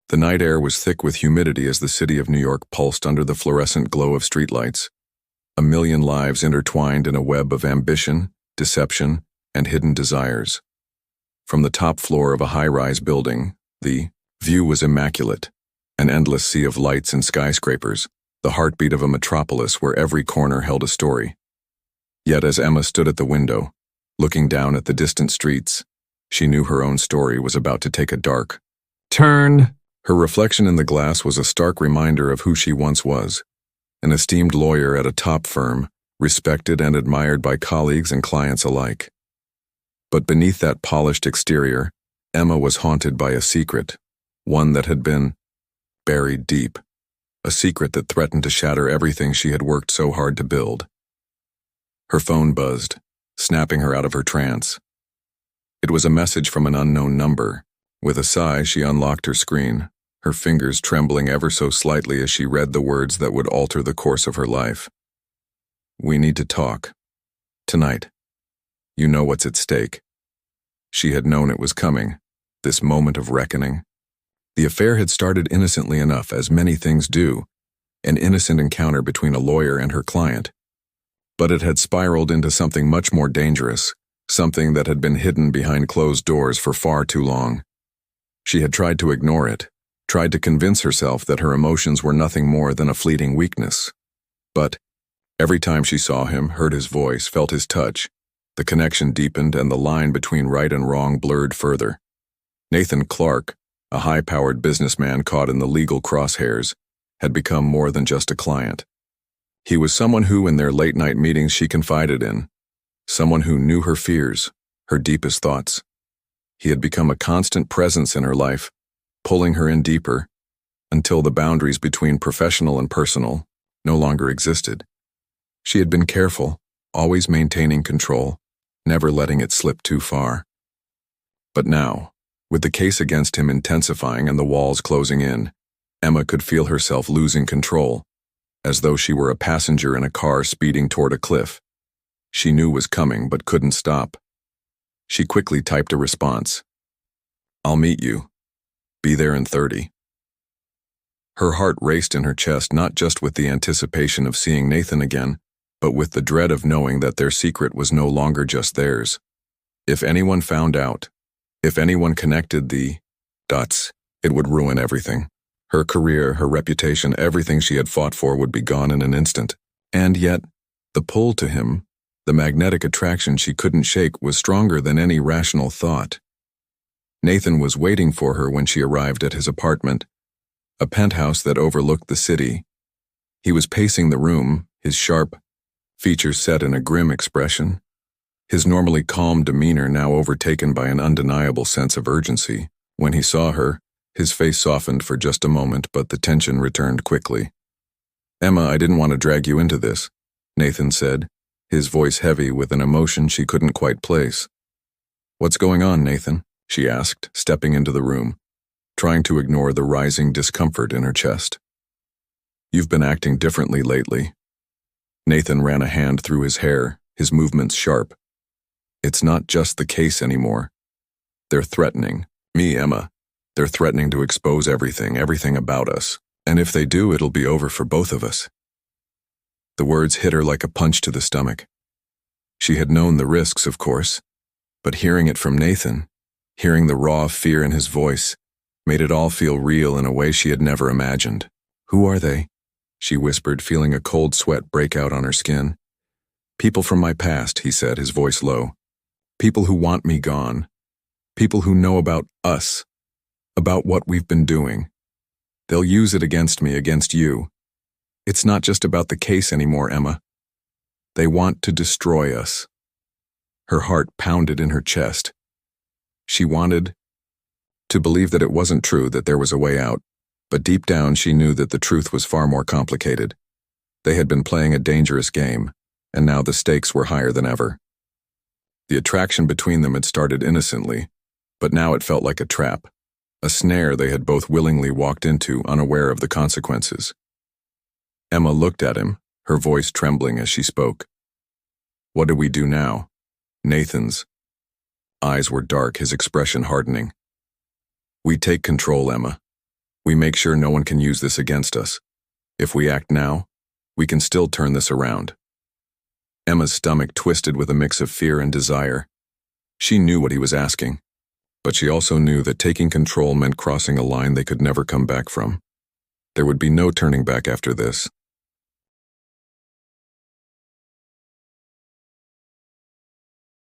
The night air was thick with humidity as the city of New York pulsed under the fluorescent glow of streetlights. A million lives intertwined in a web of ambition, deception, and hidden desires. From the top floor of a high-rise building, the view was immaculate, an endless sea of lights and skyscrapers, the heartbeat of a metropolis where every corner held a story. Yet as Emma stood at the window, looking down at the distant streets, she knew her own story was about to take a dark turn. Her reflection in the glass was a stark reminder of who she once was, an esteemed lawyer at a top firm, respected and admired by colleagues and clients alike. But beneath that polished exterior, Emma was haunted by a secret, one that had been buried deep, a secret that threatened to shatter everything she had worked so hard to build. Her phone buzzed, snapping her out of her trance. It was a message from an unknown number. With a sigh, she unlocked her screen, her fingers trembling ever so slightly as she read the words that would alter the course of her life. "We need to talk. Tonight. You know what's at stake." She had known it was coming, this moment of reckoning. The affair had started innocently enough, as many things do, an innocent encounter between a lawyer and her client. But it had spiraled into something much more dangerous, something that had been hidden behind closed doors for far too long. She had tried to ignore it, tried to convince herself that her emotions were nothing more than a fleeting weakness. But every time she saw him, heard his voice, felt his touch, the connection deepened and the line between right and wrong blurred further. Nathan Clarke, a high-powered businessman caught in the legal crosshairs, had become more than just a client. He was someone who, in their late-night meetings, she confided in, someone who knew her fears, her deepest thoughts. He had become a constant presence in her life, pulling her in deeper, until the boundaries between professional and personal no longer existed. She had been careful, always maintaining control, never letting it slip too far. But now, with the case against him intensifying and the walls closing in, Emma could feel herself losing control, as though she were a passenger in a car speeding toward a cliff. She knew was coming but couldn't stop. She quickly typed a response. "I'll meet you. Be there in 30. Her heart raced in her chest, not just with the anticipation of seeing Nathan again, but with the dread of knowing that their secret was no longer just theirs. If anyone found out, if anyone connected the dots, it would ruin everything. Her career, her reputation, everything she had fought for would be gone in an instant. And yet, the pull to him, the magnetic attraction she couldn't shake, was stronger than any rational thought. Nathan was waiting for her when she arrived at his apartment, a penthouse that overlooked the city. He was pacing the room, his sharp features set in a grim expression, his normally calm demeanor now overtaken by an undeniable sense of urgency. When he saw her, his face softened for just a moment, but the tension returned quickly. "Emma, I didn't want to drag you into this," Nathan said, his voice heavy with an emotion she couldn't quite place. "What's going on, Nathan?" she asked, stepping into the room, trying to ignore the rising discomfort in her chest. "You've been acting differently lately." Nathan ran a hand through his hair, his movements sharp. "It's not just the case anymore. They're threatening me, Emma. They're threatening to expose everything about us. And if they do, it'll be over for both of us." The words hit her like a punch to the stomach. She had known the risks, of course, but hearing it from Nathan, hearing the raw fear in his voice, made it all feel real in a way she had never imagined. "Who are they?" she whispered, feeling a cold sweat break out on her skin. "People from my past," he said, his voice low. "People who want me gone. People who know about us, about what we've been doing. They'll use it against me, against you. It's not just about the case anymore, Emma. They want to destroy us." Her heart pounded in her chest. She wanted to believe that it wasn't true, that there was a way out, but deep down she knew that the truth was far more complicated. They had been playing a dangerous game, and now the stakes were higher than ever. The attraction between them had started innocently, but now it felt like a trap, a snare they had both willingly walked into, unaware of the consequences. Emma looked at him, her voice trembling as she spoke. "What do we do now?" Nathan's eyes were dark, his expression hardening. "We take control, Emma. We make sure no one can use this against us. If we act now, we can still turn this around." Emma's stomach twisted with a mix of fear and desire. She knew what he was asking, but she also knew that taking control meant crossing a line they could never come back from. There would be no turning back after this.